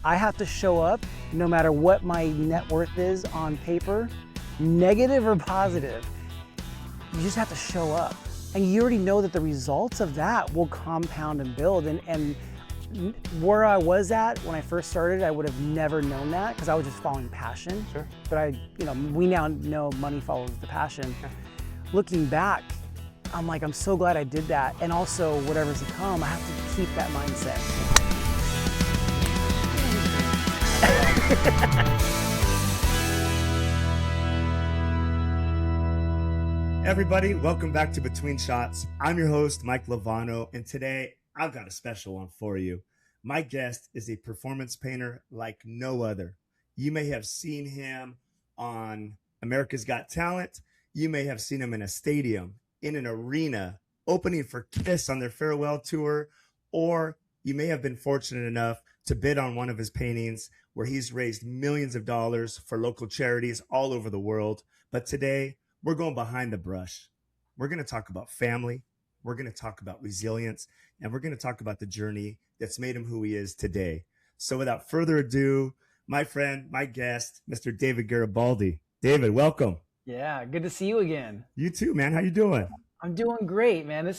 I have to show up no matter what my net worth is on paper, negative or positive. You just have to show up. And you already know that the results of that will compound and build. And where I was at when I first started, I would have never known that because I was just following passion. Sure. But we now know money follows the passion. Looking back, I'm like, I'm so glad I did that. And also whatever's to come, I have to keep that mindset. Everybody, welcome back to Between Shots. I'm your host, Mike Lovano, and today I've got a special one for you. My guest is a performance painter like no other. You may have seen him on America's Got Talent. You may have seen him in a stadium, in an arena, opening for Kiss on their farewell tour, or you may have been fortunate enough to bid on one of his paintings where he's raised millions of dollars for local charities all over the world. But today, we're going behind the brush. We're going to talk about family. We're going to talk about resilience, and we're going to talk about the journey that's made him who he is today. So without further ado, my friend, my guest, Mr. David Garibaldi. David, welcome. Yeah, good to see you again. You too, man. How you doing? I'm doing great, man.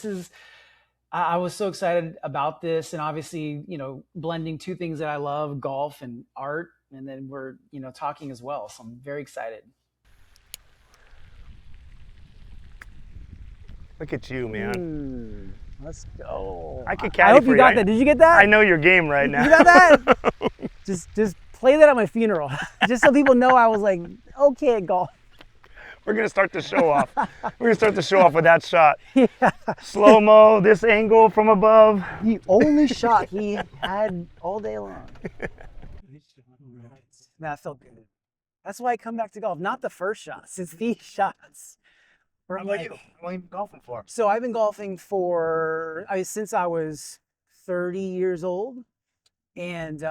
I was so excited about this, and obviously, blending two things that I love, golf and art, and then we're, talking as well. So I'm very excited. Look at you, man. Let's go. I could caddy I hope for you got that. Did you get that? I know your game right now. You got that? just play that at my funeral, just so people know I was like, okay at golf. We're going to start the show off. We're going to start the show off with that shot. Yeah. Slow-mo, this angle from above. The only shot he had all day long. That felt good. That's why I come back to golf. Not the first shots. It's these shots. How about you? How long have you been golfing for? So I've been golfing since I was 30 years old. And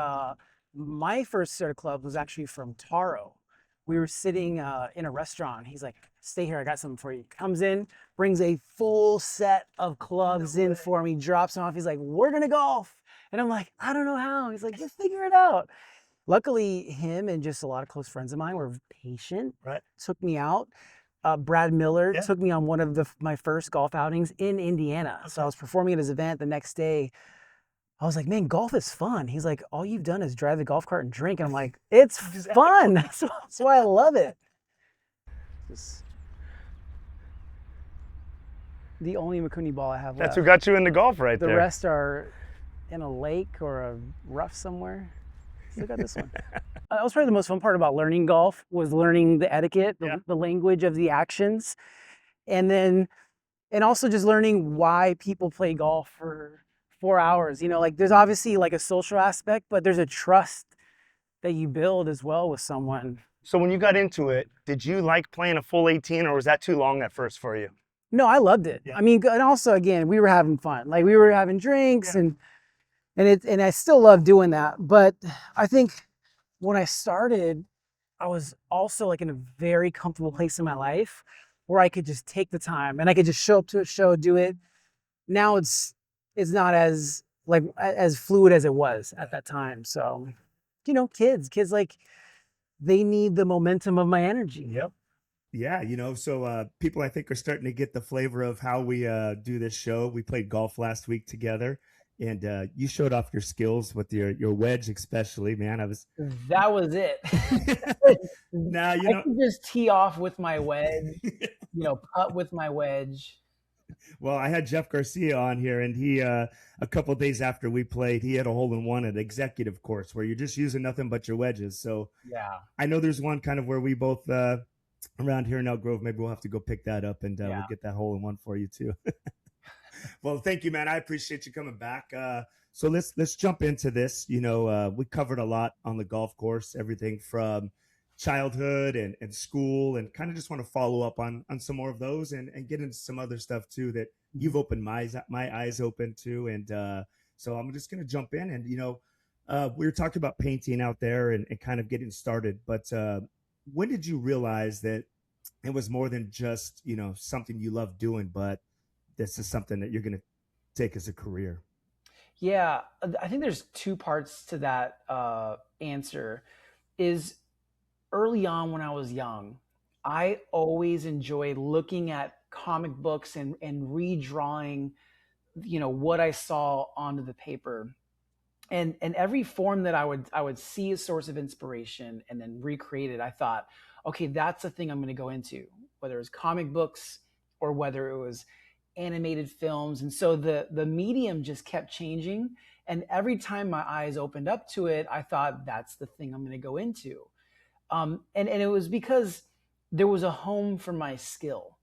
my first set of clubs was actually from Taro. We were sitting in a restaurant. He's like, stay here, I got something for you. Comes in, brings a full set of clubs in for me, drops them off. He's like, we're gonna golf. And I'm like, I don't know how. He's like, just figure it out. Luckily, him and just a lot of close friends of mine were patient. Right. Took me out. Brad Miller took me on one of my first golf outings in Indiana. Okay. So I was performing at his event the next day. I was like, man, golf is fun. He's like, all you've done is drive the golf cart and drink. And I'm like, it's fun. That's why I love it. The only Mikuni ball I have left. That's who got you into golf right there. The rest are in a lake or a rough somewhere. Still got this one. That was probably the most fun part about learning golf, was learning the etiquette, the language of the actions. And also just learning why people play golf for 4 hours. There's obviously like a social aspect, but there's a trust that you build as well with someone. So when you got into it, did you like playing a full 18, or was that too long at first for you? No, I loved it. Yeah. I mean, and also again, we were having fun. Like we were having drinks and I still love doing that. But I think when I started, I was also like in a very comfortable place in my life where I could just take the time and I could just show up to a show, do it. Now it's not as fluid as it was at that time. So, kids like they need the momentum of my energy. Yep. Yeah. So people I think are starting to get the flavor of how we do this show. We played golf last week together, and you showed off your skills with your wedge, especially, man. That was it. Now, I can just tee off with my wedge, putt with my wedge. Well, I had Jeff Garcia on here, and he, a couple of days after we played, he had a hole-in-one at executive course where you're just using nothing but your wedges. So yeah, I know there's one kind of where we both around here in Elk Grove. Maybe we'll have to go pick that up, and we'll get that hole-in-one for you too. Well, thank you, man. I appreciate you coming back. So let's jump into this. We covered a lot on the golf course, everything from childhood and school, and kind of just want to follow up on some more of those and get into some other stuff too that you've opened my eyes open to. And so I'm just going to jump in, and we were talking about painting out there and kind of getting started, but when did you realize that it was more than just something you love doing, but this is something that you're going to take as a career? Yeah, I think there's two parts to that answer. Is early on when I was young, I always enjoyed looking at comic books and redrawing, what I saw onto the paper. And every form that I would see a source of inspiration and then recreate it, I thought, okay, that's the thing I'm going to go into, whether it was comic books or whether it was animated films. And so the medium just kept changing. And every time my eyes opened up to it, I thought that's the thing I'm going to go into. And it was because there was a home for my skill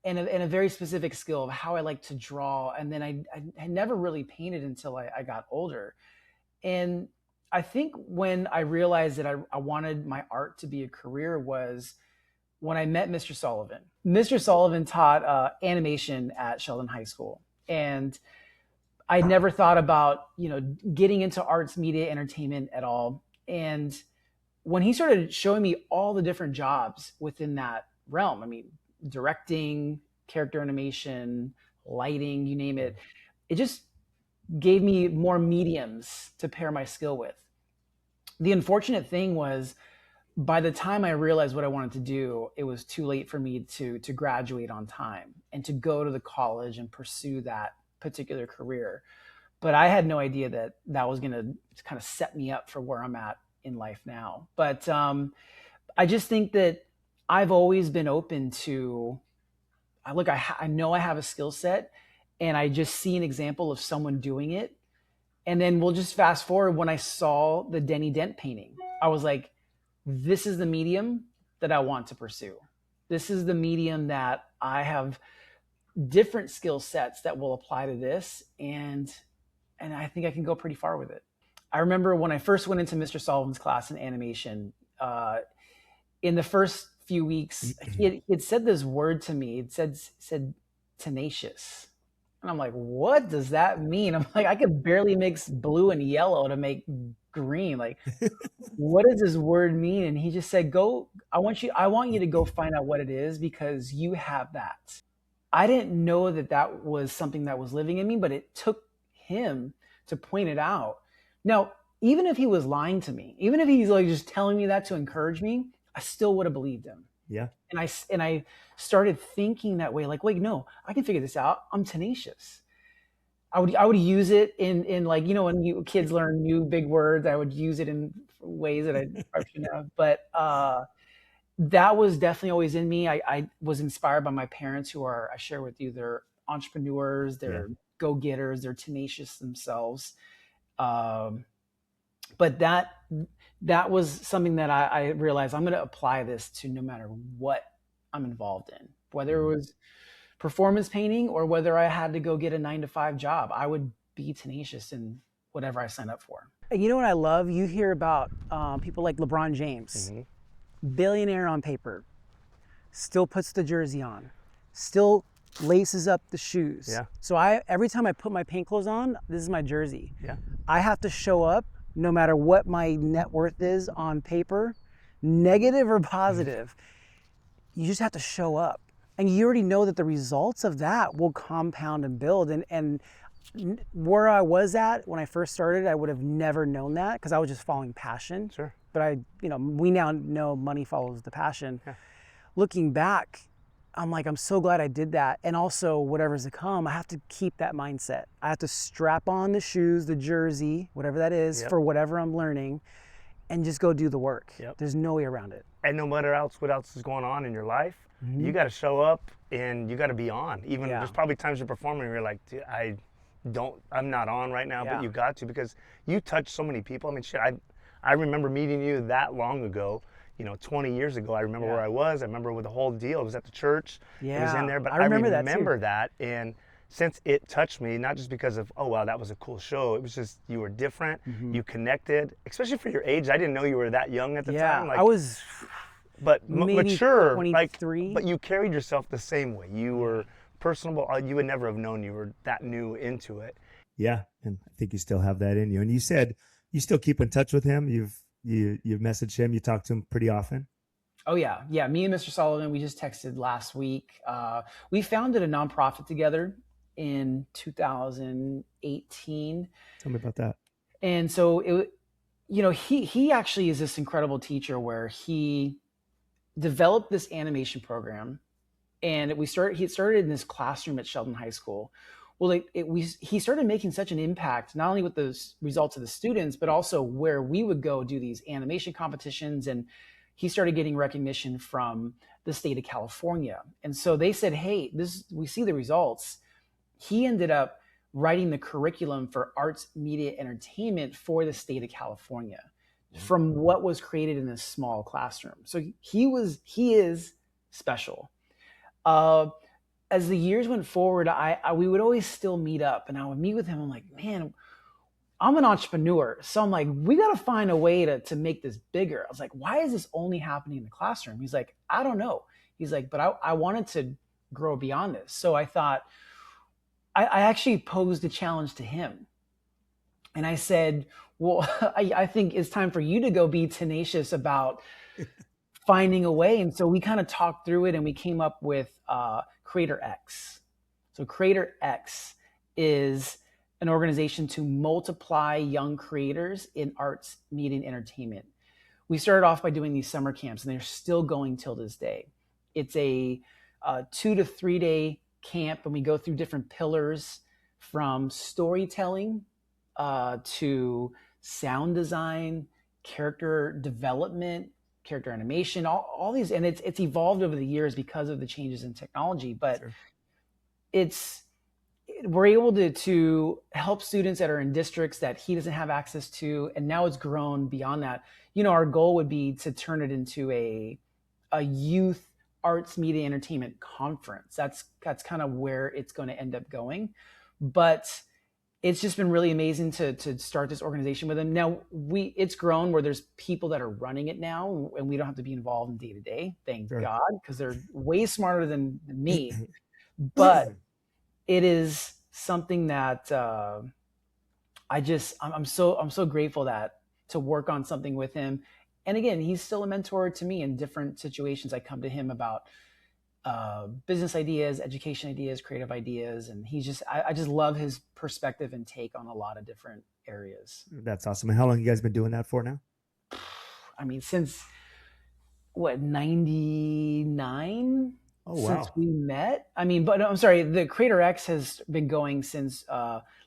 and a very specific skill of how I like to draw. And then I never really painted until I got older. And I think when I realized that I wanted my art to be a career was when I met Mr. Sullivan. Mr. Sullivan taught animation at Sheldon High School. And I never thought about, getting into arts, media, entertainment at all. And when he started showing me all the different jobs within that realm, I mean, directing, character animation, lighting, you name it, it just gave me more mediums to pair my skill with. The unfortunate thing was by the time I realized what I wanted to do, it was too late for me to graduate on time and to go to the college and pursue that particular career. But I had no idea that that was going to kind of set me up for where I'm at in life now. But I just think that I've always been open to, I know I have a skill set and I just see an example of someone doing it. And then we'll just fast forward when I saw the Denny Dent painting. I was like, this is the medium that I want to pursue. This is the medium that I have different skill sets that will apply to this. And I think I can go pretty far with it. I remember when I first went into Mr. Sullivan's class in animation, in the first few weeks, he had said this word to me. It said tenacious. And I'm like, what does that mean? I'm like, I could barely mix blue and yellow to make green. Like, what does this word mean? And he just said, I want you to go find out what it is because you have that. I didn't know that was something that was living in me, but it took him to point it out. Now, even if he was lying to me, even if he's like just telling me that to encourage me, I still would have believed him. Yeah. And I started thinking that way, like, wait, no, I can figure this out. I'm tenacious. I would use it in like, when kids learn new big words, I would use it in ways that I probably shouldn't have. But that was definitely always in me. I was inspired by my parents who are, I share with you, they're entrepreneurs, they're go-getters, they're tenacious themselves. But that was something that I realized I'm going to apply this to no matter what I'm involved in, whether it was performance painting or whether I had to go get a 9-to-5 job. I would be tenacious in whatever I signed up for. You know what I love? You hear about people like LeBron James, billionaire on paper, still puts the jersey on, still laces up the shoes. Yeah. So every time I put my paint clothes on, this is my jersey. Yeah. I have to show up no matter what my net worth is on paper, negative or positive. You just have to show up. And you already know that the results of that will compound and build. And where I was at when I first started, I would have never known that because I was just following passion. Sure. But we now know money follows the passion. Yeah. Looking back, I'm like, I'm so glad I did that. And also whatever's to come, I have to keep that mindset. I have to strap on the shoes, the jersey, whatever that is, for whatever I'm learning, and just go do the work. There's no way around it. And no matter what else is going on in your life, you got to show up and you got to be on. Even there's probably times you're performing and you're like, I'm not on right now, but you got to, because you touch so many people. I mean, shit, I remember meeting you that long ago. 20 years ago, I remember where I was. I remember with the whole deal. It was at the church. It was in there. But I remember that. And since it touched me, not just because of, oh, wow, that was a cool show. It was just, you were different. You connected, especially for your age. I didn't know you were that young at the time. I was but mature. 23. But you carried yourself the same way. You were personable. You would never have known you were that new into it. Yeah. And I think you still have that in you. And you said you still keep in touch with him. You've messaged him, you talk to him pretty often? Oh yeah. Me and Mr. Sullivan, we just texted last week. We founded a nonprofit together in 2018. Tell me about that. And so he actually is this incredible teacher where he developed this animation program, and he started in this classroom at Sheldon High School. Well, he started making such an impact, not only with the results of the students, but also where we would go do these animation competitions. And he started getting recognition from the state of California. And so they said, hey, we see the results. He ended up writing the curriculum for arts, media, entertainment for the state of California from what was created in this small classroom. So he is special. As the years went forward, we would always still meet up, and I would meet with him. I'm like, man, I'm an entrepreneur. So I'm like, we got to find a way to make this bigger. I was like, why is this only happening in the classroom? He's like, I don't know. He's like, but I wanted to grow beyond this. So I thought, I actually posed a challenge to him. And I said, well, I think it's time for you to go be tenacious about finding a way. And so we kind of talked through it, and we came up with Creator X. So Creator X is an organization to multiply young creators in arts, media, and entertainment. We started off by doing these summer camps, and they're still going till this day. It's a 2 to 3 day camp, and we go through different pillars from storytelling to sound design, character development, character animation, all these, and it's evolved over the years because of the changes in technology. But sure, we're able to help students that are in districts that he doesn't have access to, and now it's grown beyond that. Our goal would be to turn it into a youth arts, media, entertainment conference. That's kind of where it's going to end up going. But it's just been really amazing to start this organization with him. Now it's grown where there's people that are running it now, and we don't have to be involved in day to day. Thank God, because they're way smarter than me. But it is something that I'm so grateful to work on something with him. And again, he's still a mentor to me in different situations. I come to him about business ideas, education ideas, creative ideas. And I just love his perspective and take on a lot of different areas. That's awesome. And how long have you guys been doing that for now? I mean, since 99? Oh, wow. Since we met. I mean, but I'm sorry, the Creator X has been going since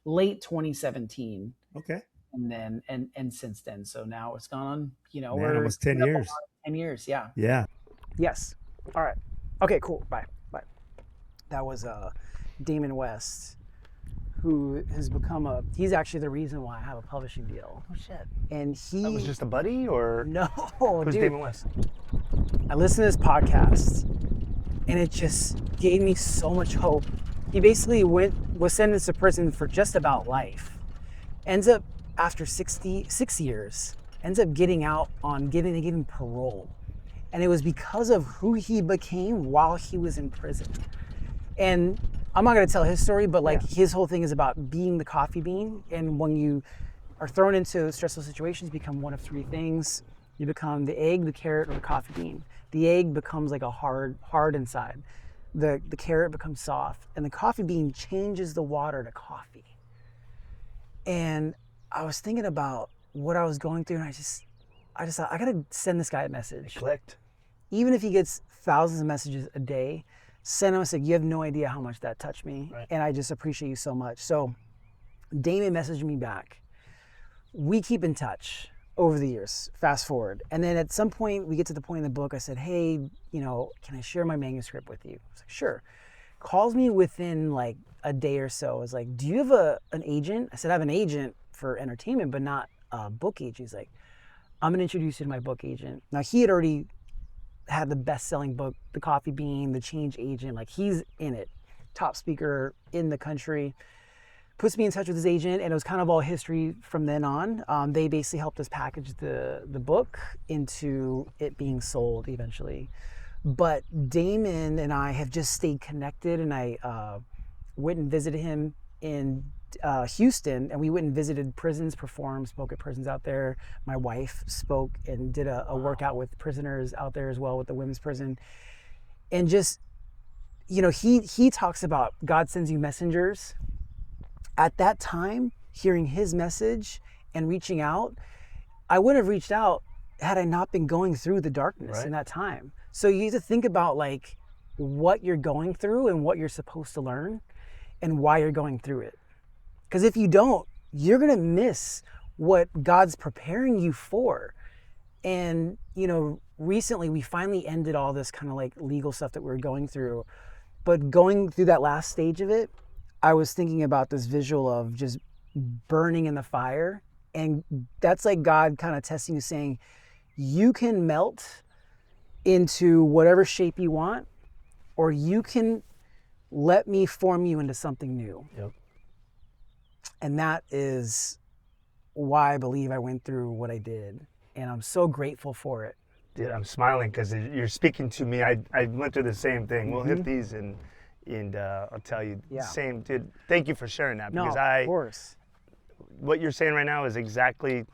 late 2017. Okay. And then, and since then. So now it's gone, Man, we're almost 10 years. 10 years. Yeah. Yeah. Yes. All right. Okay, cool. Bye. That was Damon West, who has become he's actually the reason why I have a publishing deal. Oh shit. And that was just a buddy, or? No. Who's dude, Damon West? I listened to this podcast, and it just gave me so much hope. He basically was sentenced to prison for just about life. Ends up, after 66 years, ends up getting out on they gave him parole. And it was because of who he became while he was in prison. And I'm not going to tell his story, but his whole thing is about being the coffee bean. And when you are thrown into stressful situations, you become one of three things. You become the egg, the carrot, or the coffee bean. The egg becomes like a hard inside. The carrot becomes soft, and the coffee bean changes the water to coffee. And I was thinking about what I was going through, and I just thought, I gotta send this guy a message. It clicked. Even if he gets thousands of messages a day, send him a message. You have no idea how much that touched me, right? And I just appreciate you so much. So Damon messaged me back. We keep in touch over the years, fast forward. And then at some point, we get to the point in the book, I said, hey, can I share my manuscript with you? I was like, sure. Calls me within like a day or so. I was like, do you have an agent? I said, I have an agent for entertainment, but not a book agent. He's like, I'm gonna introduce you to my book agent. Now, he had already had the best-selling book, The Coffee Bean, The Change Agent. Like, he's in it, top speaker in the country. Puts me in touch with his agent, and it was kind of all history from then on. They basically helped us package the book into it being sold eventually. But Damon and I have just stayed connected, and I went and visited him in Houston, and we went and visited prisons, spoke at prisons out there. My wife spoke and did a workout with prisoners out there as well, with the women's prison. And just, he talks about God sends you messengers. At that time, hearing his message and reaching out, I wouldn't have reached out had I not been going through the darkness in that time. So you need to think about like what you're going through and what you're supposed to learn and why you're going through it. Because if you don't, you're going to miss what God's preparing you for. And, recently we finally ended all this kind of like legal stuff that we were going through. But going through that last stage of it, I was thinking about this visual of just burning in the fire. And that's like God kind of testing you, saying, you can melt into whatever shape you want, or you can let me form you into something new. Yep. And that is why I believe I went through what I did. And I'm so grateful for it. Dude, I'm smiling because you're speaking to me. I went through the same thing. We'll hit these and I'll tell you, same, dude. Thank you for sharing that, because of course. What you're saying right now is exactly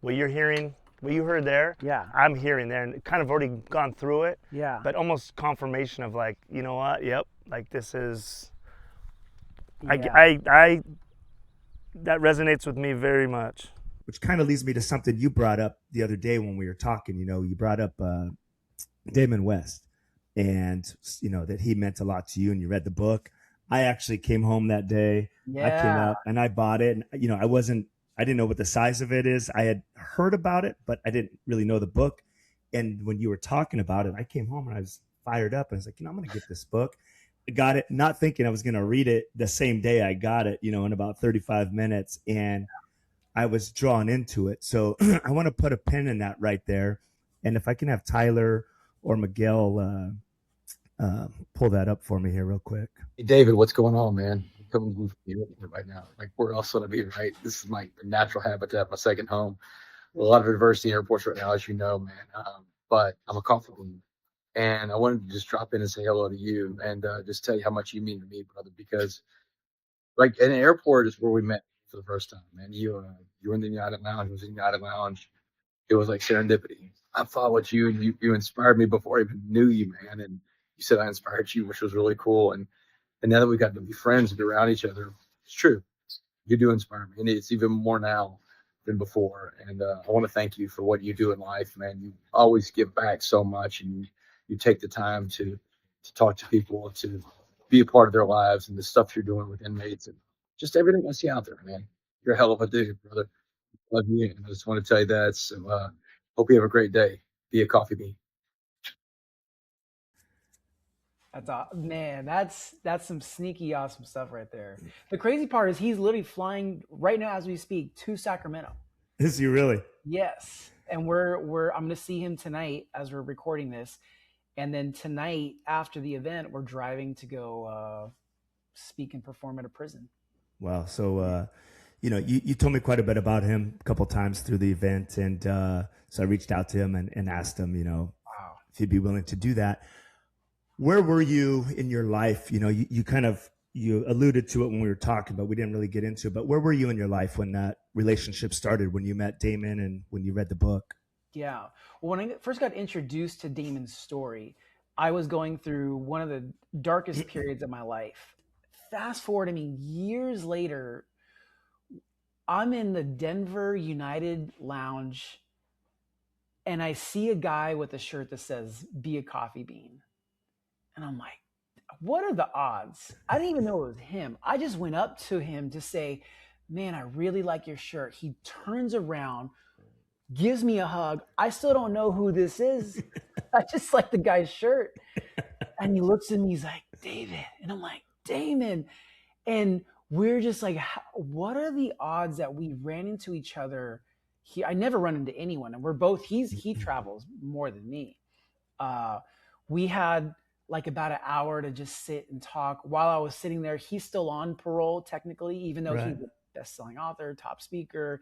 what you're hearing, what you heard there. Yeah. I'm hearing there, and kind of already gone through it. Yeah. But almost confirmation of like, you know what? Yep. Like this is. Yeah. I that resonates with me very much. Which kind of leads me to something you brought up the other day when we were talking. You brought up Damon West, and that he meant a lot to you, and you read the book. I actually came home that day. Yeah. I came up and I bought it. And, I didn't know what the size of it is. I had heard about it, but I didn't really know the book. And when you were talking about it, I came home and I was fired up. I was like, I'm going to get this book. I got it, not thinking I was going to read it the same day I got it, in about 35 minutes. And I was drawn into it. So I want to put a pin in that right there. And if I can have Tyler or Miguel pull that up for me here real quick. Hey, David, what's going on, man? I'm coming from you right now. Like, where else would I be, right? This is my natural habitat, my second home. A lot of adversity in airports right now, as you know, man. But I'm a coffee bean. And I wanted to just drop in and say hello to you and just tell you how much you mean to me, brother, because like an airport is where we met for the first time, man. You were in the United Lounge, I was in the United Lounge. It was like serendipity. I followed you and you inspired me before I even knew you, man. And you said I inspired you, which was really cool. And now that we got to be friends and be around each other, it's true. You do inspire me. And it's even more now than before. And I want to thank you for what you do in life, man. You always give back so much, and you take the time to talk to people, to be a part of their lives, and the stuff you're doing with inmates and just everything I see out there, man. You're a hell of a dude, brother. Love you. And I just want to tell you that. So hope you have a great day. Be a coffee bean. That's some sneaky awesome stuff right there. The crazy part is he's literally flying right now as we speak to Sacramento. Is he really? Yes. And I'm going to see him tonight as we're recording this. And then tonight after the event, we're driving to go speak and perform at a prison. Wow. So, you told me quite a bit about him a couple times through the event. And so I reached out to him and asked him, if he'd be willing to do that. Where were you in your life? You alluded to it when we were talking, but we didn't really get into it. But where were you in your life when that relationship started, when you met Damon and when you read the book? Yeah. Well, when I first got introduced to Damon's story, I was going through one of the darkest periods of my life. Fast forward, years later, I'm in the Denver United Lounge and I see a guy with a shirt that says, "Be a coffee bean." And I'm like, what are the odds? I didn't even know it was him. I just went up to him to say, "Man, I really like your shirt." He turns around, gives me a hug. I still don't know who this is. I just like the guy's shirt. And he looks at me, he's like, "David." And I'm like, "Damon." And we're just like, what are the odds that we ran into each other? I never run into anyone. And we're both, he travels more than me. We had like about an hour to just sit and talk. While I was sitting there, he's still on parole technically, even though he's a best-selling author, top speaker.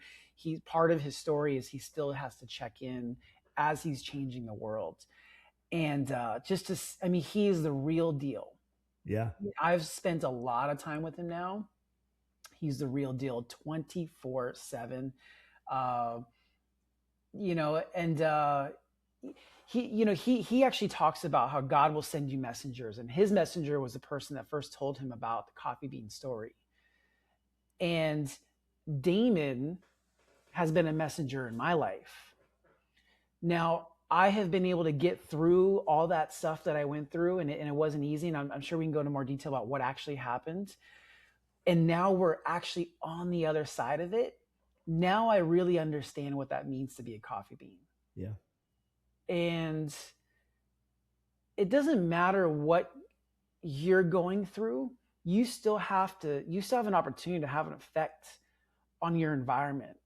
Part of his story is he still has to check in as he's changing the world. And he is the real deal. Yeah. I've spent a lot of time with him now. He's the real deal 24/7. he actually talks about how God will send you messengers, and his messenger was the person that first told him about the coffee bean story. And Damon has been a messenger in my life. Now, I have been able to get through all that stuff that I went through, and it wasn't easy. And I'm sure we can go into more detail about what actually happened. And now we're actually on the other side of it. Now I really understand what that means to be a coffee bean. Yeah. And it doesn't matter what you're going through, you still have an opportunity to have an effect on your environment.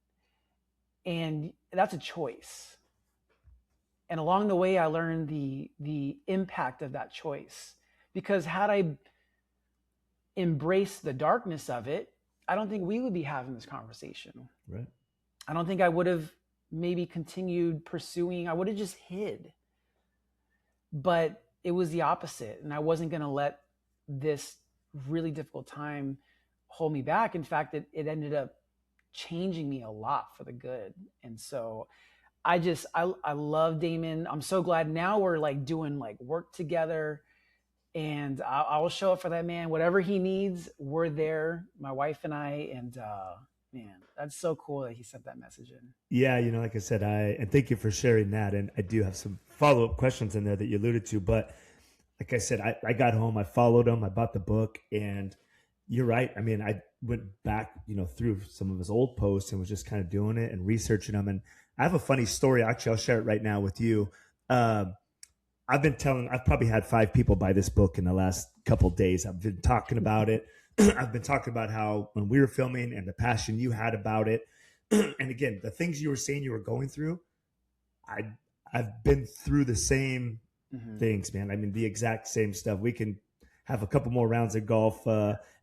And that's a choice. And along the way, I learned the impact of that choice. Because had I embraced the darkness of it, I don't think we would be having this conversation. Right. I don't think I would have maybe continued pursuing. I would have just hid. But it was the opposite. And I wasn't going to let this really difficult time hold me back. In fact, it ended up changing me a lot for the good. And so I love Damon. I'm so glad now we're like doing like work together, and I will show up for that man. Whatever he needs, we're there, my wife and I. And man, that's so cool that he sent that message in. Yeah, like I said, and thank you for sharing that. And I do have some follow-up questions in there that you alluded to. But like I said, I got home, I followed him, I bought the book, and you're right. I mean, I went back, through some of his old posts and was just kind of doing it and researching them. And I have a funny story. Actually, I'll share it right now with you. I've probably had 5 people buy this book in the last couple of days. I've been talking about it. I've been talking about how when we were filming and the passion you had about it. And again, the things you were saying you were going through, I've been through the same things, man. I mean, the exact same stuff. We can have a couple more rounds of golf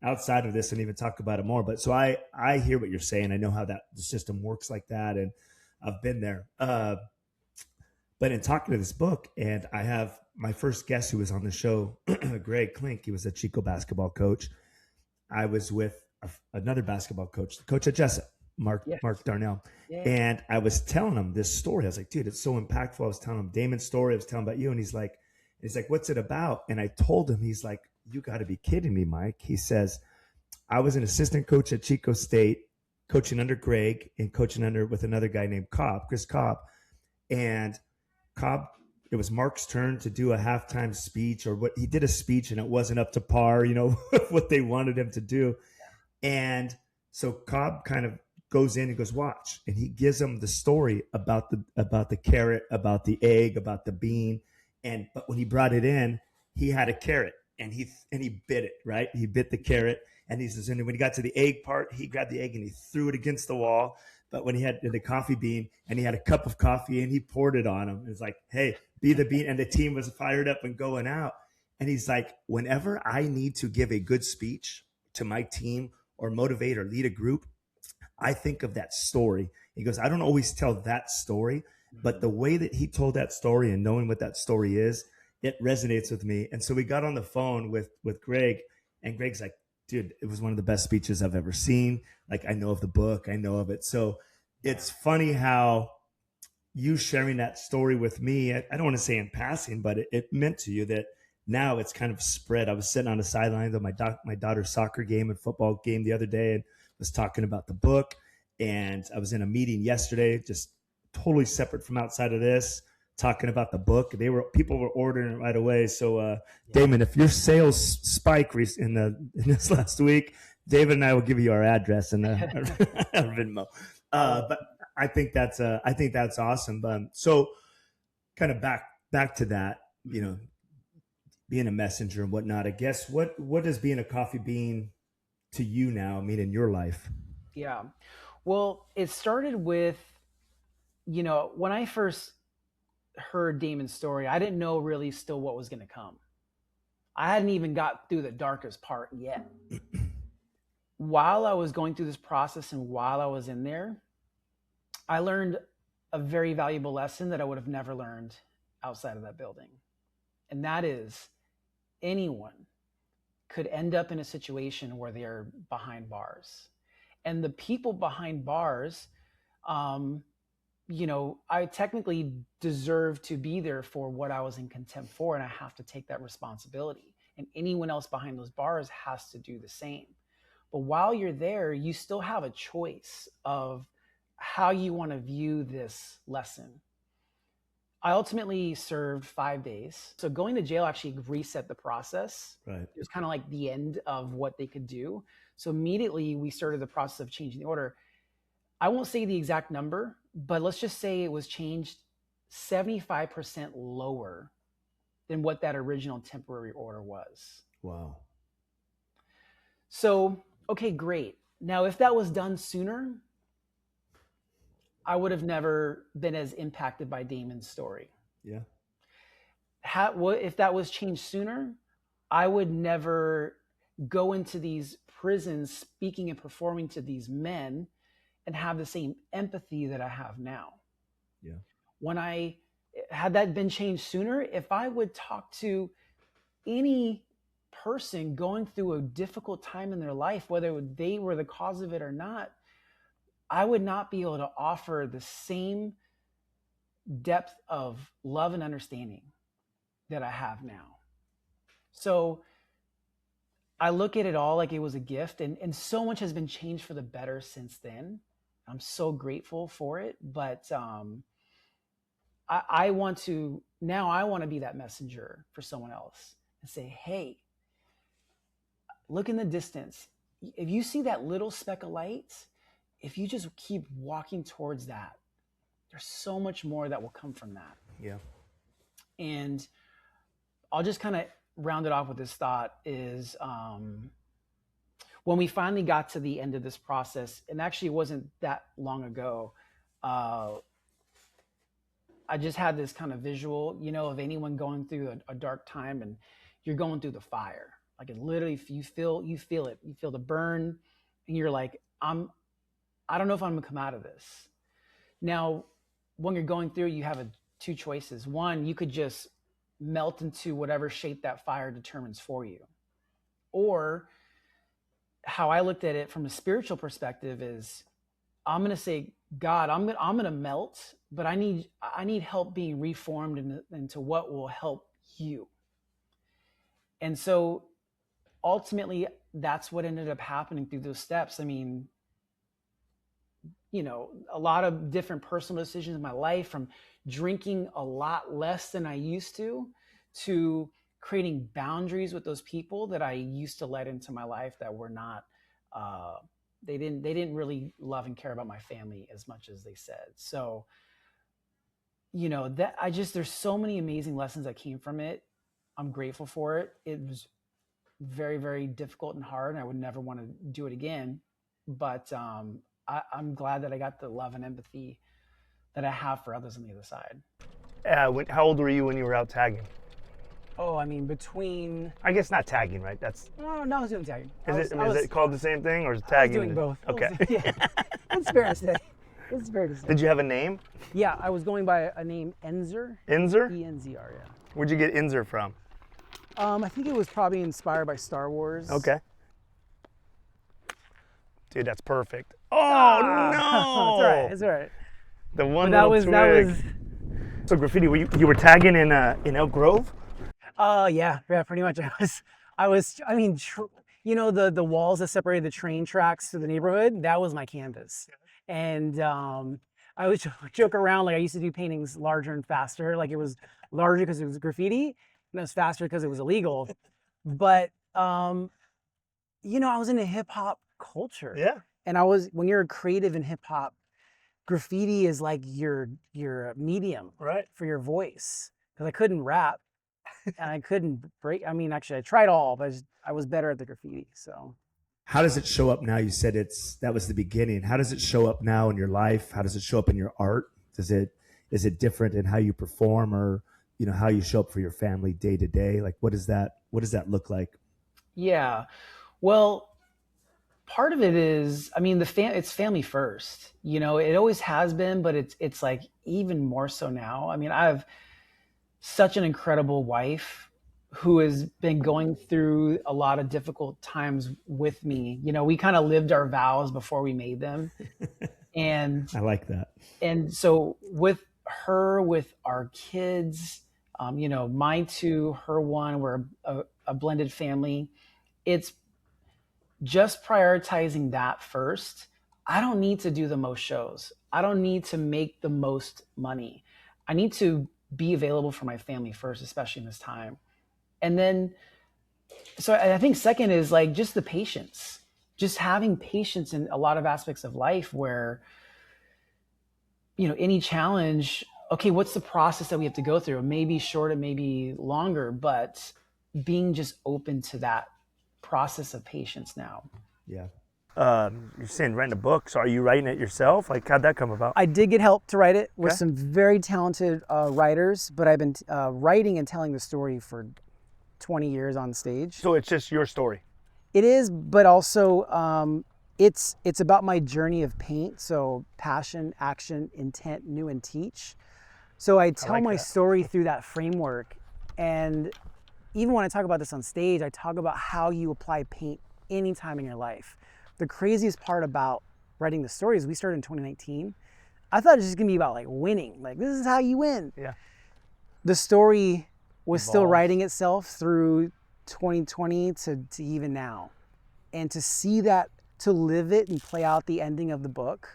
outside of this and even talk about it more. But so I hear what you're saying. I know how the system works like that. And I've been there. But in talking to this book, and I have my first guest who was on the show, Greg Klink. He was a Chico basketball coach. I was with another basketball coach, the coach at Jessup, Mark Darnell. Yeah. And I was telling him this story. I was like, dude, it's so impactful. I was telling him Damon's story. I was telling him about you. And he's like, what's it about? And I told him, he's like, you got to be kidding me, Mike. He says, I was an assistant coach at Chico State, coaching under Greg and coaching under with another guy named Chris Cobb. And Cobb, it was Mark's turn to do a halftime speech, or what he did a speech and it wasn't up to par, what they wanted him to do. And so Cobb kind of goes in and goes, watch. And he gives them the story about the carrot, about the egg, about the bean. But when he brought it in, he had a carrot and he bit it, right? He bit the carrot. And he says, and when he got to the egg part, he grabbed the egg and he threw it against the wall. But when he had the coffee bean and he had a cup of coffee and he poured it on him, it's like, hey, be the bean. And the team was fired up and going out. And he's like, whenever I need to give a good speech to my team or motivate or lead a group, I think of that story. He goes, I don't always tell that story, but the way that he told that story and knowing what that story is, it resonates with me. And so we got on the phone with Greg, and Greg's like, dude, it was one of the best speeches I've ever seen. Like, I know of the book, I know of it. So it's funny how you sharing that story with me, I don't want to say in passing, but it meant to you that now it's kind of spread. I was sitting on the sidelines of my daughter's soccer game and football game the other day and was talking about the book. And I was in a meeting yesterday, just totally separate from outside of this, talking about the book. People were ordering it right away. So, Damon, if your sales spike in this last week, David and I will give you our address and our Venmo. But I think that's awesome. So, kind of back to that, being a messenger and whatnot. I guess what does being a coffee bean to you now mean in your life? Yeah, well, it started with, when I first heard Damon's story, I didn't know really still what was going to come. I hadn't even got through the darkest part yet. While I was going through this process and while I was in there, I learned a very valuable lesson that I would have never learned outside of that building. And that is, anyone could end up in a situation where they're behind bars. And the people behind bars, I technically deserve to be there for what I was in contempt for, and I have to take that responsibility. And anyone else behind those bars has to do the same. But while you're there, you still have a choice of how you want to view this lesson. I ultimately served 5 days. So going to jail actually reset the process. Right. It was kind of like the end of what they could do. So immediately we started the process of changing the order. I won't say the exact number, but let's just say it was changed 75% lower than what that original temporary order was. Wow. So, okay, great. Now, if that was done sooner, I would have never been as impacted by Damon's story. Yeah. If that was changed sooner, I would never go into these prisons speaking and performing to these men and have the same empathy that I have now. Yeah. When had that been changed sooner, if I would talk to any person going through a difficult time in their life, whether they were the cause of it or not, I would not be able to offer the same depth of love and understanding that I have now. So I look at it all like it was a gift, and so much has been changed for the better since then. I'm so grateful for it, but I want to be that messenger for someone else and say, hey, look in the distance. If you see that little speck of light, if you just keep walking towards that, there's so much more that will come from that. Yeah. And I'll just kind of round it off with this thought is, when we finally got to the end of this process, and actually it wasn't that long ago, I just had this kind of visual, of anyone going through a dark time and you're going through the fire. Like it literally, you feel it, you feel the burn, and you're like, I don't know if I'm gonna come out of this. Now, when you're going through, you have two choices. One, you could just melt into whatever shape that fire determines for you. Or how I looked at it from a spiritual perspective is, I'm going to say, God, I'm going to melt, but I need help being reformed into what will help you. And so ultimately, that's what ended up happening through those steps. I mean, a lot of different personal decisions in my life, from drinking a lot less than I used to creating boundaries with those people that I used to let into my life that were not, they didn't really love and care about my family as much as they said. So, there's so many amazing lessons that came from it. I'm grateful for it. It was very, very difficult and hard, and I would never want to do it again. But I'm glad that I got the love and empathy that I have for others on the other side. How old were you when you were out tagging? Oh, I mean, between... I guess not tagging, right? No, I was doing tagging. Is it called the same thing, or is tagging? I was doing both. Okay. Yeah. It's fair to say. It's fair to say. Did you have a name? Yeah, I was going by a name, Enzer. Enzer? E-N-Z-R, yeah. Where'd you get Enzer from? I think it was probably inspired by Star Wars. Okay. Dude, that's perfect. Oh, no! It's all right. The one little twig. So graffiti, you were tagging in Elk Grove? Yeah, pretty much. I mean, the walls that separated the train tracks to the neighborhood, that was my canvas. And I would joke around, like I used to do paintings larger and faster. Like it was larger because it was graffiti, and it was faster because it was illegal. But, I was into hip hop culture. Yeah. And when you're a creative in hip hop, graffiti is like your medium, right, for your voice. Because I couldn't rap and I couldn't break. I mean, actually, I tried all, but I was better at the graffiti. So, how does it show up now? You said that was the beginning. How does it show up now in your life? How does it show up in your art? Is it different in how you perform, or how you show up for your family day to day? Like, what does that look like? Yeah, well, part of it is, I mean, it's family first. It always has been, but it's like even more so now. I mean, I have such an incredible wife who has been going through a lot of difficult times with me. We kind of lived our vows before we made them. And I like that. And so with her, with our kids, mine two, her one, we're a blended family. It's just prioritizing that first. I don't need to do the most shows. I don't need to make the most money. I need to be available for my family first, especially in this time. And then, so I think second is like just the patience, just having patience in a lot of aspects of life where, any challenge, okay, what's the process that we have to go through? It may be short, it may be longer, but being just open to that process of patience now. Yeah. You're saying writing a book, so are you writing it yourself? Like, how'd that come about? I did get help to write it with some very talented writers, but I've been writing and telling the story for 20 years on stage. So it's just your story? It is, but also it's about my journey of paint. So passion, action, intent, new, and teach. So I tell my story through that framework. And even when I talk about this on stage, I talk about how you apply paint anytime in your life. The craziest part about writing the story is we started in 2019. I thought it was just gonna be about like winning. Like, this is how you win. Yeah. The story was still writing itself through 2020 to even now. And to see that, to live it and play out the ending of the book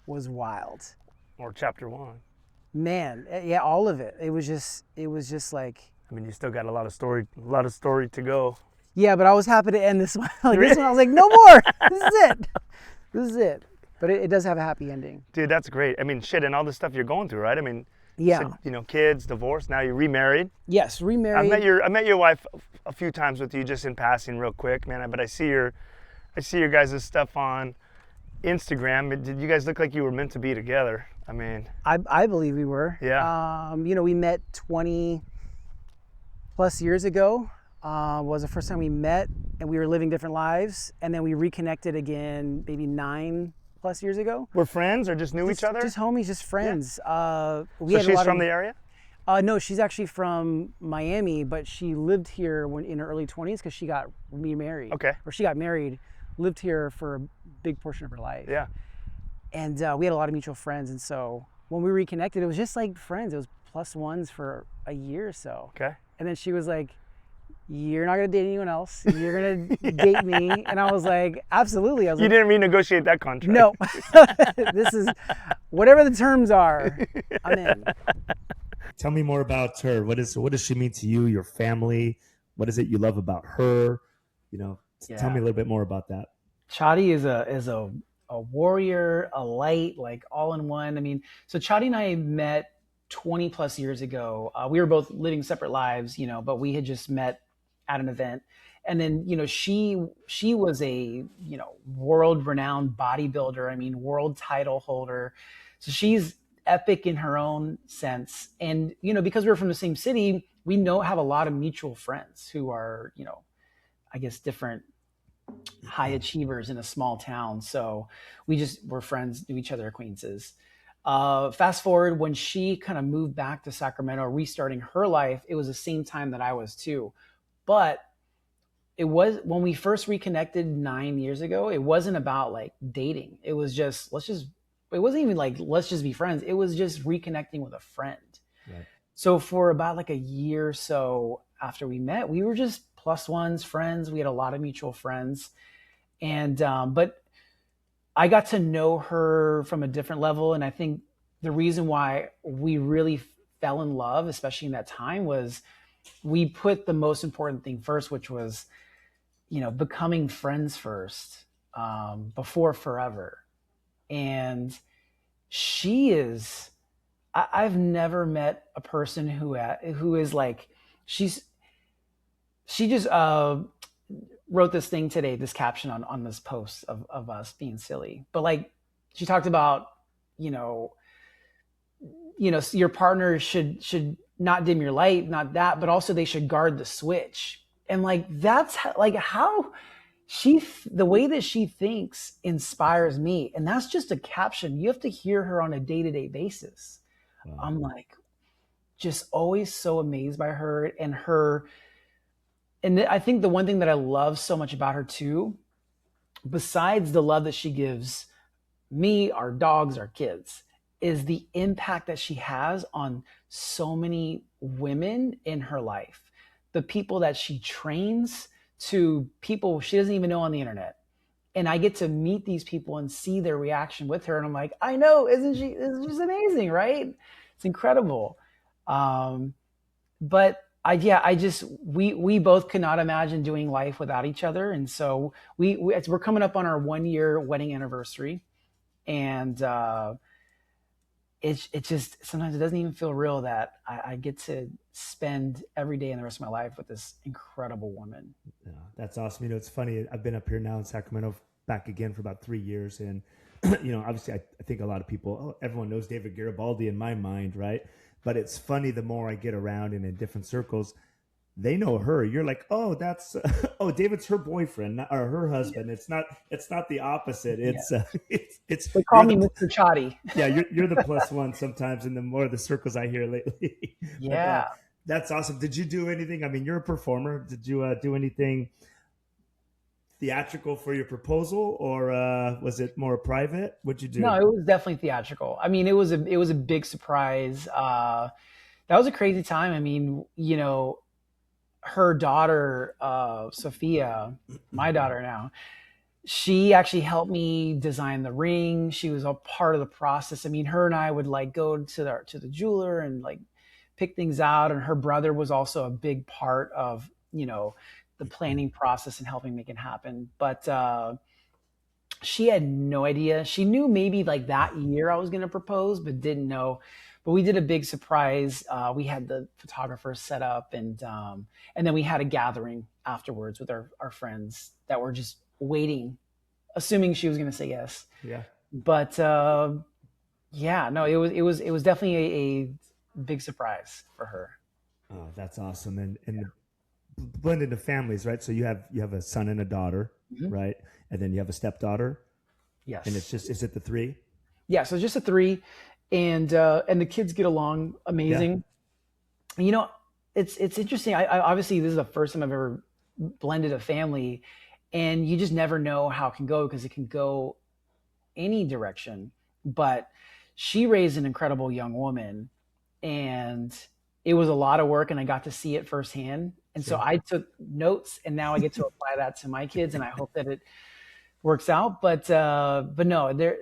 was wild. Or chapter 1. Man, yeah, all of it. It was just like, I mean, you still got a lot of story to go. Yeah, but I was happy to end this one. This one, I was like, no more. This is it. This is it. But it does have a happy ending. Dude, that's great. I mean, shit, and all the stuff you're going through, right? I mean, yeah. So, kids, divorce. Now you're remarried. Yes, remarried. I met your wife a few times with you, just in passing, real quick, man. But I see your guys' stuff on Instagram. Did you guys look like you were meant to be together? I mean, I believe we were. Yeah. We met 20 plus years ago. Was the first time we met, and we were living different lives, and then we reconnected again maybe 9 plus years ago. We're friends or just knew each other? Just homies, just friends. Yeah. So she's from the area? No, she's actually from Miami, but she lived here in her early 20s because she got remarried. Okay. Or she got married, lived here for a big portion of her life. Yeah. And we had a lot of mutual friends, and so when we reconnected, it was just like friends. It was plus ones for a year or so. Okay. And then she was like, "You're not gonna date anyone else. You're gonna date me." And I was like, "Absolutely." I was you didn't renegotiate that contract. No. This is whatever the terms are. I'm in. Tell me more about her. What does she mean to you? Your family? What is it you love about her? Tell me a little bit more about that. Chadi is a warrior, a light, like all in one. I mean, so Chadi and I met 20 plus years ago. We were both living separate lives, but we had just met at an event. And then, she was a, world renowned bodybuilder. I mean, world title holder. So she's epic in her own sense. And, because we're from the same city, we have a lot of mutual friends who are, I guess different high achievers in a small town. So we're friends, knew each other, acquaintances. Fast forward, when she kind of moved back to Sacramento, restarting her life, it was the same time that I was too. But it was, when we first reconnected 9 years ago, it wasn't about like dating. It was just, it wasn't even like, let's just be friends. It was just reconnecting with a friend. Right. So for about like a year or so after we met, we were just plus ones, friends. We had a lot of mutual friends. And, but I got to know her from a different level. And I think the reason why we really fell in love, especially in that time, was we put the most important thing first, which was, becoming friends first, before forever. And she is, I've never met a person who is like, she just wrote this thing today, this caption on this post of us being silly. But like, she talked about, your partner should not dim your light, not that, but also they should guard the switch. And like, that's how the way that she thinks inspires me. And that's just a caption. You have to hear her on a day-to-day basis. Wow. I'm like, just always so amazed by her and her. And I think the one thing that I love so much about her too, besides the love that she gives me, our dogs, our kids, is the impact that she has on so many women in her life. The people that she trains to people she doesn't even know on the internet. And I get to meet these people and see their reaction with her. And I'm like, I know, isn't she? It's just amazing, right? It's incredible. Um, but I just, we both could not imagine doing life without each other. And so we're coming up on our 1 year wedding anniversary. And it just sometimes it doesn't even feel real that I get to spend every day in the rest of my life with this incredible woman. Yeah, that's awesome. It's funny. I've been up here now in Sacramento back again for about 3 years. And, obviously I think a lot of people, everyone knows David Garibaldi in my mind, right? But it's funny, the more I get around and in different circles, they know her. You're like, oh, that's David's her boyfriend or her husband. Yeah. It's not the opposite. It's yeah. It's they call me Mr. Chatty. Yeah, you're the plus one sometimes in the more of the circles I hear lately. Yeah. But, that's awesome. Did you do anything? I mean, you're a performer. Did you do anything theatrical for your proposal, or was it more private? What'd you do? No, it was definitely theatrical. I mean, it was a big surprise. That was a crazy time. I mean, her daughter, Sophia, my daughter now, she actually helped me design the ring. She was a part of the process. I mean, her and I would like go to the jeweler and like pick things out. And her brother was also a big part of, the planning process and helping make it happen. But she had no idea. She knew maybe like that year I was going to propose, but didn't know. But we did a big surprise. We had the photographer set up, and then we had a gathering afterwards with our friends that were just waiting, assuming she was going to say yes. Yeah. But yeah, no, it was definitely a big surprise for her. Oh, that's awesome. And blend into families, right? So you have a son and a daughter, mm-hmm. right? And then you have a stepdaughter. Yes. And is it the three? Yeah, so just a three, and the kids get along amazing. Yeah. It's interesting. I obviously this is the first time I've ever blended a family, and you just never know how it can go because it can go any direction. But she raised an incredible young woman, and it was a lot of work, and I got to see it firsthand. And so I took notes, and now I get to apply that to my kids, and I hope that it works out. But no,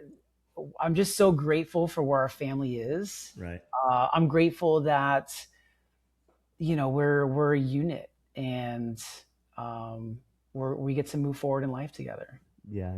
I'm just so grateful for where our family is. Right. I'm grateful that, we're a unit, and we get to move forward in life together. Yeah.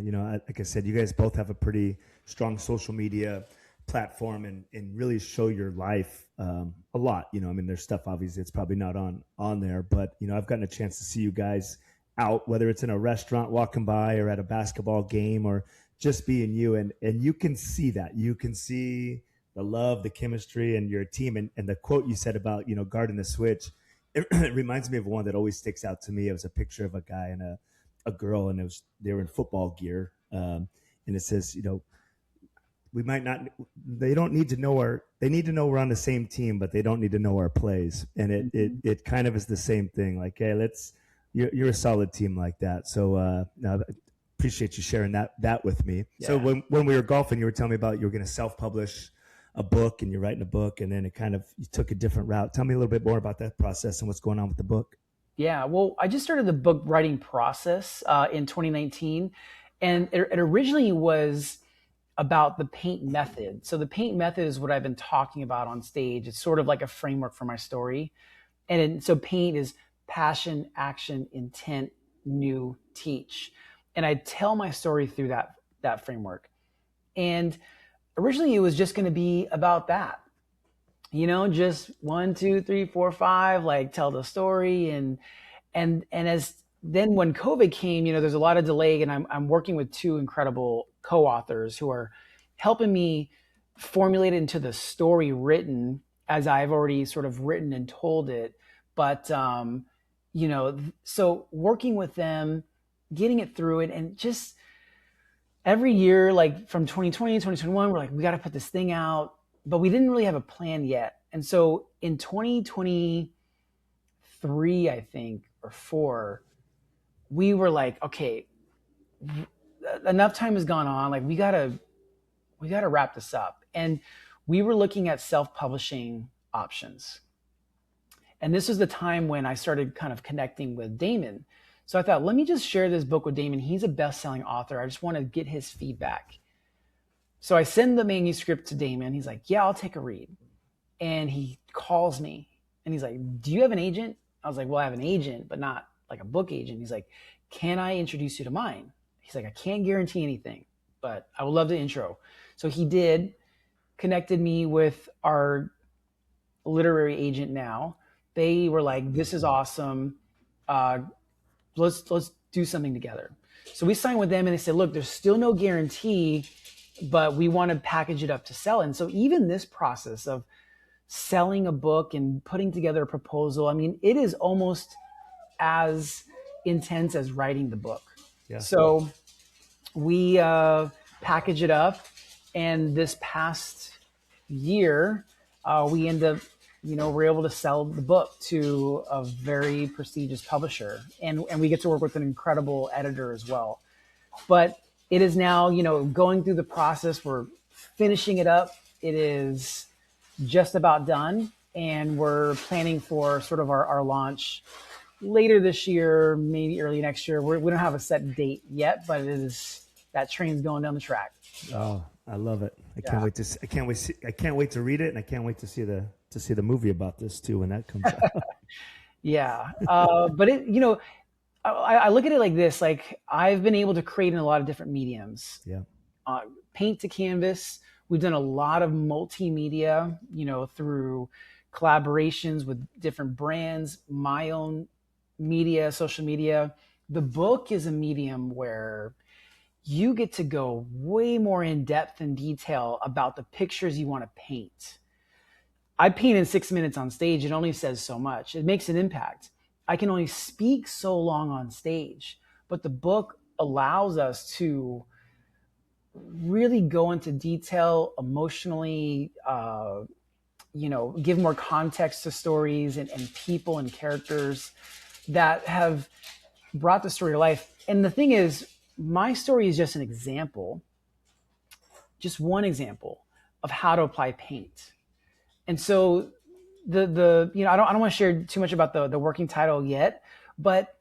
Like I said, you guys both have a pretty strong social media platform and really show your life a lot. I mean, there's stuff obviously it's probably not on there, but I've gotten a chance to see you guys out, whether it's in a restaurant walking by or at a basketball game or just being you, and you can see that. You can see the love, the chemistry, and your team. And the quote you said about guarding the switch, it reminds me of one that always sticks out to me. It was a picture of a guy and a girl, and they were in football gear, and it says, we might not. They don't need to know they need to know we're on the same team, but they don't need to know our plays. And it kind of is the same thing. Like, hey, you're a solid team like that. So no, appreciate you sharing that with me. Yeah. So when we were golfing, you were telling me about you were going to self-publish a book, and you're writing a book, and then you took a different route. Tell me a little bit more about that process and what's going on with the book. Yeah, well, I just started the book writing process in 2019, and it originally was about the paint method. So the paint method is what I've been talking about on stage. It's sort of like a framework for my story. So paint is passion, action, intent, new, teach. And I tell my story through that framework. And originally it was just going to be about that. Just 1, 2, 3, 4, 5, like tell the story. And as then when COVID came, there's a lot of delay, and I'm working with 2 incredible co-authors who are helping me formulate it into the story written as I've already sort of written and told it. But, so working with them, getting it through it, and just every year, like from 2020 to 2021, we're like, we got to put this thing out, but we didn't really have a plan yet. And so in 2023, I think, or 4, we were like, okay, enough time has gone on. Like we gotta we got to wrap this up. And we were looking at self-publishing options. And this was the time when I started kind of connecting with Damon. So I thought, let me just share this book with Damon. He's a best-selling author. I just want to get his feedback. So I send the manuscript to Damon. He's like, yeah, I'll take a read. And he calls me and he's like, do you have an agent? I was like, well, I have an agent, but not like a book agent. He's like, can I introduce you to mine? He's like, I can't guarantee anything, but I would love to intro. So he did, connected me with our literary agent now. They were like, this is awesome. Let's do something together. So we signed with them and they said, look, there's still no guarantee, but we want to package it up to sell. And so even this process of selling a book and putting together a proposal, I mean, it is almost as intense as writing the book. Yeah. So we package it up, and this past year, we end up, we're able to sell the book to a very prestigious publisher, and we get to work with an incredible editor as well. But it is now, going through the process. We're finishing it up. It is just about done, and we're planning for sort of our launch later this year, maybe early next year. We don't have a set date yet, but that train's going down the track. Oh, I love it! I can't wait to read it, and I can't wait to see the movie about this too when that comes out. Yeah, but it, I look at it like this: like I've been able to create in a lot of different mediums. Yeah, paint to canvas. We've done a lot of multimedia, through collaborations with different brands, my own media, social media. The book is a medium where you get to go way more in depth and detail about the pictures you want to paint. I paint in 6 minutes on stage. It only says so much. It makes an impact. I can only speak so long on stage, but the book allows us to really go into detail emotionally, give more context to stories and people and characters that have brought the story to life. And the thing is, my story is just an example, just one example of how to apply paint. And so I don't want to share too much about the working title yet, but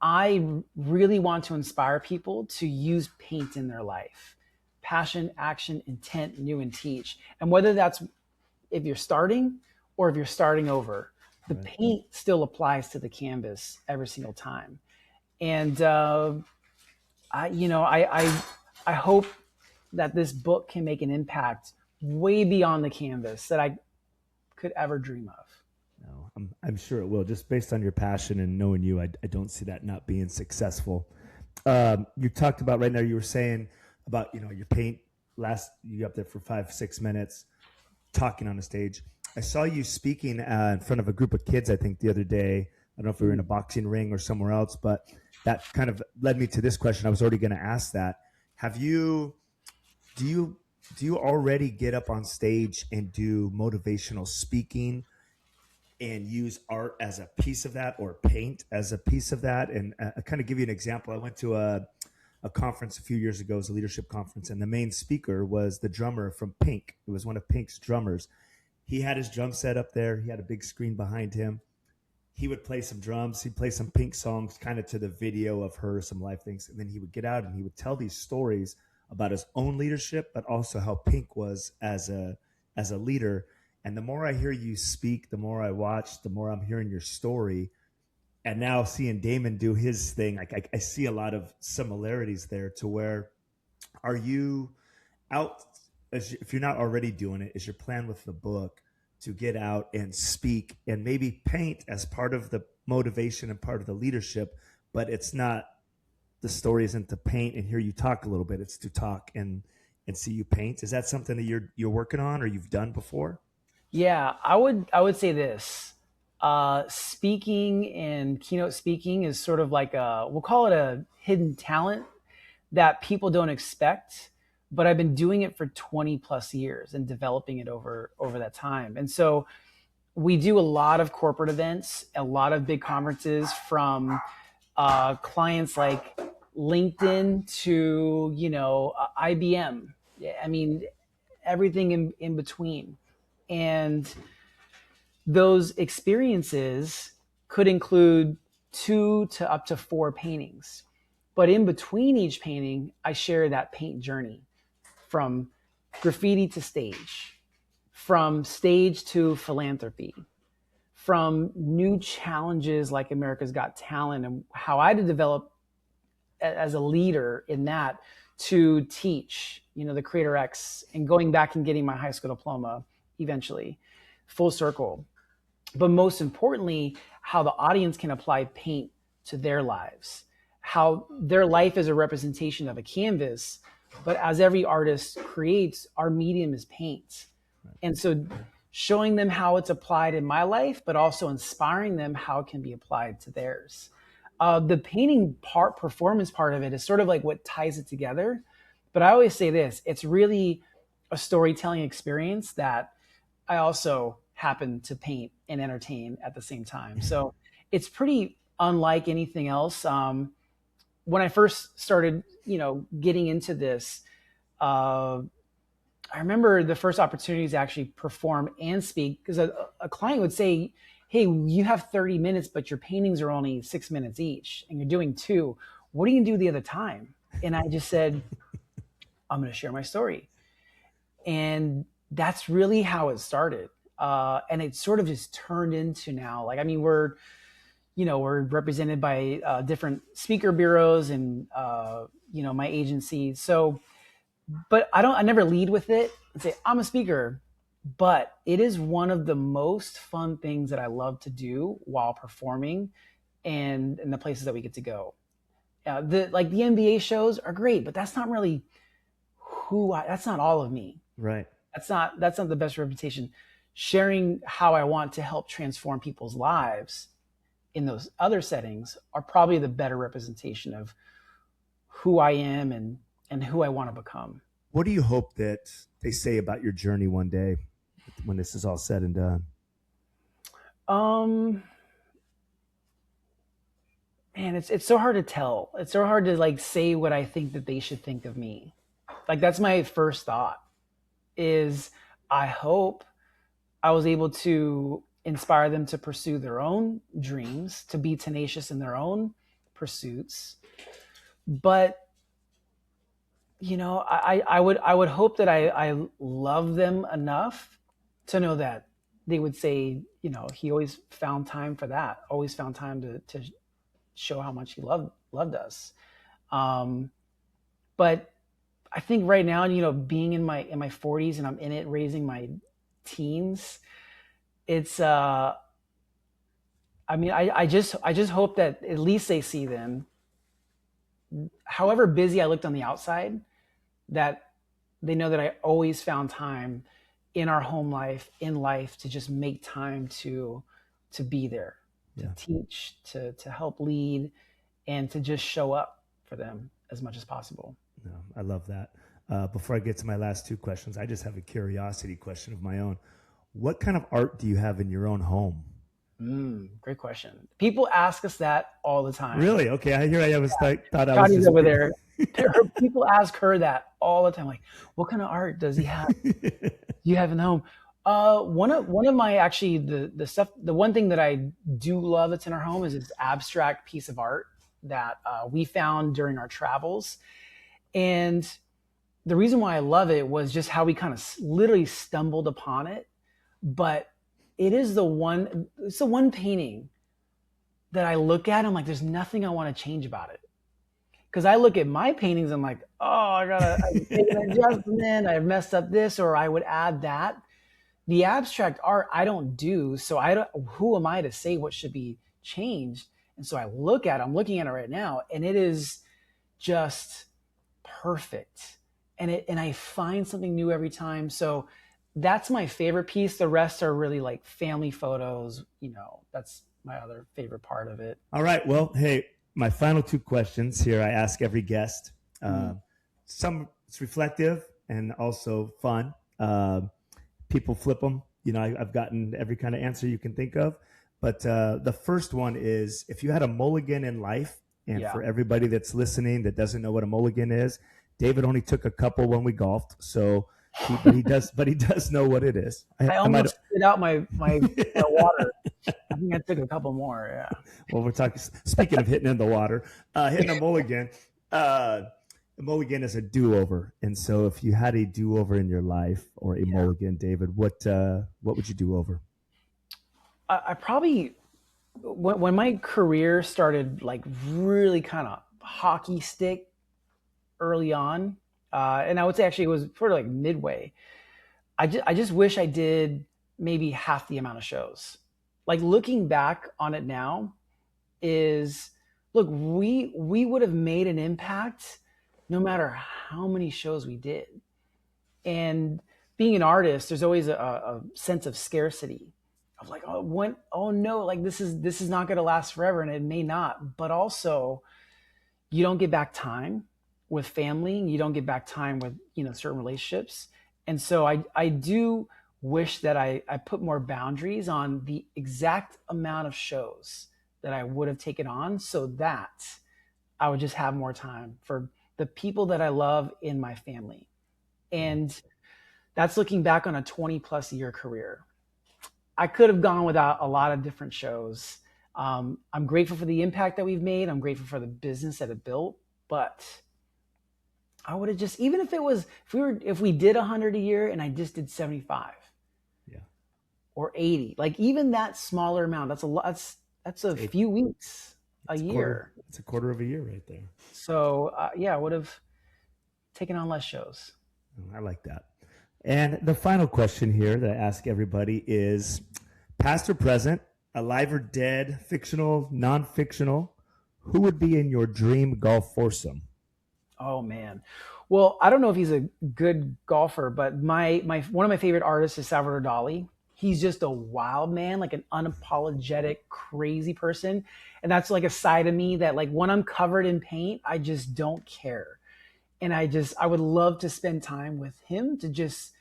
I really want to inspire people to use paint in their life. Passion, action, intent, new, and teach. And whether that's if you're starting or if you're starting over, the paint still applies to the canvas every single time. And I hope that this book can make an impact way beyond the canvas that I could ever dream of. No, I'm sure it will. Just based on your passion and knowing you, I don't see that not being successful. You talked about right now, you were saying about, your paint you got up there for 5-6 minutes talking on a stage. I saw you speaking in front of a group of kids, I think the other day. I don't know if we were in a boxing ring or somewhere else, but that kind of led me to this question. I was already going to ask that. Do you already get up on stage and do motivational speaking and use art as a piece of that, or paint as a piece of that? And I kind of give you an example. I went to a conference a few years ago. It was a leadership conference, and the main speaker was the drummer from Pink. It was one of Pink's drummers. He had his drum set up there. He had a big screen behind him. He would play some drums. He'd play some Pink songs kind of to the video of her, some live things. And then he would get out and he would tell these stories about his own leadership, but also how Pink was as a leader. And the more I hear you speak, the more I watch, the more I'm hearing your story. And now seeing Damon do his thing, I see a lot of similarities there to where, are you out, if you're not already doing it, is your plan with the book to get out and speak and maybe paint as part of the motivation and part of the leadership, but it's not, the story isn't to paint and hear you talk a little bit, it's to talk and see you paint? Is that something that you're working on or you've done before? Yeah, I would say this. Speaking and keynote speaking is sort of like we'll call it a hidden talent that people don't expect, but I've been doing it for 20 plus years and developing it over that time. And so we do a lot of corporate events, a lot of big conferences, from clients like LinkedIn to, IBM. I mean, everything in between. And those experiences could include 2 to up to 4 paintings. But in between each painting, I share that paint journey from graffiti to stage, from stage to philanthropy, from new challenges like America's Got Talent and how I had to develop as a leader in that, to teach, the Creator X, and going back and getting my high school diploma eventually, full circle. But most importantly, how the audience can apply paint to their lives, how their life is a representation of a canvas, but as every artist creates, our medium is paint. And so showing them how it's applied in my life, but also inspiring them how it can be applied to theirs. The painting part, performance part of it is sort of like what ties it together. But I always say this, it's really a storytelling experience that I also happen to paint and entertain at the same time. So it's pretty unlike anything else. When I first started, getting into this, I remember the first opportunities to actually perform and speak, because a client would say, hey, you have 30 minutes, but your paintings are only 6 minutes each, and you're doing 2. What are you going to do the other time? And I just said, I'm going to share my story. And that's really how it started. And it sort of just turned into now, we're represented by different speaker bureaus and, my agency. So, but I never lead with it and say, I'm a speaker. But it is one of the most fun things that I love to do while performing and in the places that we get to go. The NBA shows are great, but that's not really that's not all of me. Right. That's not the best representation. Sharing how I want to help transform people's lives in those other settings are probably the better representation of who I am and who I want to become. What do you hope that they say about your journey one day when this is all said and done? Man, it's so hard to tell. It's so hard to say what I think that they should think of me. That's my first thought, is I hope I was able to inspire them to pursue their own dreams, to be tenacious in their own pursuits. But I would hope that I love them enough to know that they would say, he always found time for that, always found time to show how much he loved us. But I think right now, being in my 40s and I'm in it raising my teens, it's I just hope that at least they see them, however busy I looked on the outside, that they know that I always found time in our home life, in life, to just make time to be there, to teach, to help lead, and to just show up for them as much as possible. No, I love that. Before I get to my last 2 questions, I just have a curiosity question of my own. What kind of art do you have in your own home? Great question. People ask us that all the time. Really? Okay. I was thought I was Connie's just over there. People ask her that all the time. What kind of art does he have? You have in the home? One of my, actually, the one thing that I do love that's in our home is this abstract piece of art that we found during our travels. And the reason why I love it was just how we kind of literally stumbled upon it. But it's the one painting that I look at, I'm like, there's nothing I want to change about it. Because I look at my paintings, I'm like, oh, I make an adjustment, I've messed up this, or I would add that. The abstract art I don't do, so who am I to say what should be changed? And so I'm looking at it right now, and it is just perfect. And I find something new every time. So that's my favorite piece. The rest are really like family photos. That's my other favorite part of it. All right. Well, hey, my final 2 questions here I ask every guest. Some it's reflective and also fun. People flip them. I've gotten every kind of answer you can think of. But the first one is, if you had a mulligan in life, and for everybody that's listening that doesn't know what a mulligan is, David only took a couple when we golfed. So But he does know what it is. I almost spit out my water. I think I took a couple more. Yeah. Well, we're talking. Speaking of hitting in the water, hitting a mulligan. A mulligan is a do-over, and so if you had a do-over in your life or a mulligan, David, what would you do over? I probably, when my career started like really kind of hockey stick early on, and I would say actually it was sort of like midway. I just wish I did maybe half the amount of shows. Like looking back on it now is, look, we would have made an impact no matter how many shows we did. And being an artist, there's always a sense of scarcity of like, oh no, like this is not going to last forever, and it may not. But also, you don't get back time with family, you don't get back time with certain relationships, and so I do wish that I put more boundaries on the exact amount of shows that I would have taken on, so that I would just have more time for the people that I love in my family. And that's looking back on a 20+ year career. I could have gone without a lot of different shows. I'm grateful for the impact that we've made. I'm grateful for the business that it built, but I would have just, even if we did 100 a year and I just did 75 or 80, like even that smaller amount, that's a lot. That's a few weeks a year. It's a quarter of a year right there. So I would have taken on less shows. I like that. And the final question here that I ask everybody is, past or present, alive or dead, fictional, non-fictional, who would be in your dream golf foursome? Oh man. Well, I don't know if he's a good golfer, but my one of my favorite artists is Salvador Dali. He's just a wild man, like an unapologetic, crazy person. And that's like a side of me that like when I'm covered in paint, I just don't care. And I would love to spend time with him to just,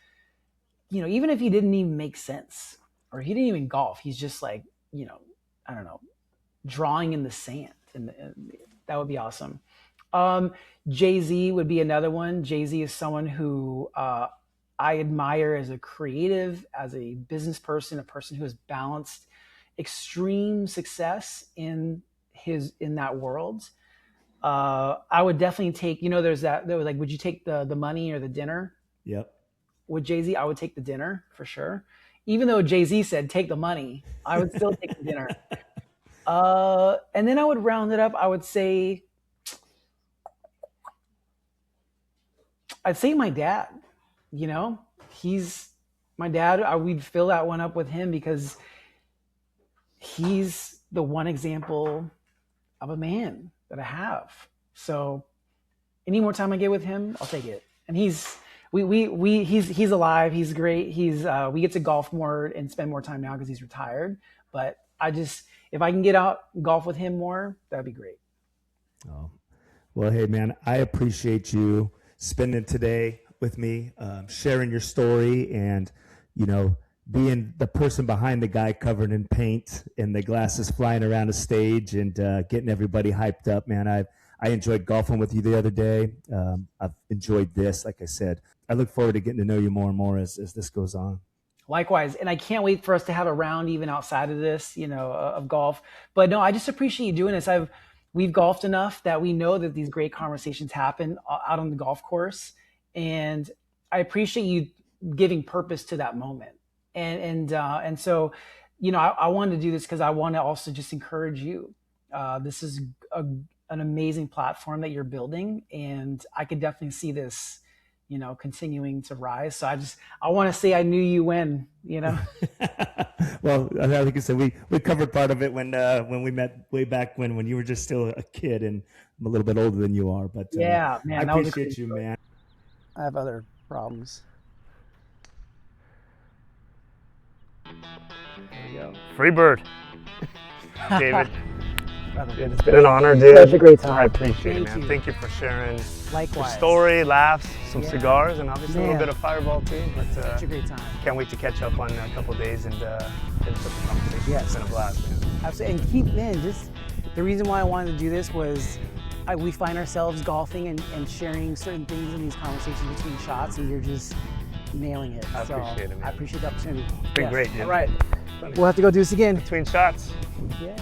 even if he didn't even make sense or he didn't even golf, he's just like, I don't know, drawing in the sand. And that would be awesome. Jay-Z would be another one. Jay-Z is someone who I admire as a creative, as a business person, a person who has balanced extreme success in that world. I would definitely take, there was like, would you take the money or the dinner? Yep. With Jay-Z, I would take the dinner for sure. Even though Jay-Z said, take the money, I would still take the dinner. And then I would round it up. I'd say my dad, he's my dad. We'd fill that one up with him because he's the one example of a man that I have. So any more time I get with him, I'll take it. And he's alive. He's great. We get to golf more and spend more time now because he's retired. But if I can get out and golf with him more, that'd be great. Oh, well, hey man, I appreciate you spending today with me, sharing your story and, being the person behind the guy covered in paint and the glasses flying around the stage and getting everybody hyped up, man. I enjoyed golfing with you the other day. I've enjoyed this. Like I said, I look forward to getting to know you more and more as this goes on. Likewise. And I can't wait for us to have a round even outside of this, of golf. But no, I just appreciate you doing this. We've golfed enough that we know that these great conversations happen out on the golf course. And I appreciate you giving purpose to that moment. And so, I wanted to do this because I want to also just encourage you. This is an amazing platform that you're building, and I could definitely see this, continuing to rise. So I want to say I knew you when. Well, like I said, we covered part of it when we met way back when you were just still a kid, and I'm a little bit older than you are. But yeah, man, I appreciate you, man. I have other problems. There we go. Free bird. David. It's been an honor, dude. Such a great time. I appreciate it, man. Thank you for sharing Likewise. your story, laughs, some cigars, and obviously a little bit of Fireball too. But such a great time. Can't wait to catch up on a couple of days and finish up the conversation. Yes. It's been a blast, man. Absolutely. And just the reason why I wanted to do this was we find ourselves golfing and sharing certain things in these conversations between shots, and nailing it. I appreciate it, man. I appreciate the opportunity. It's been great, dude. All right. We'll have to go do this again. Between shots. Yeah.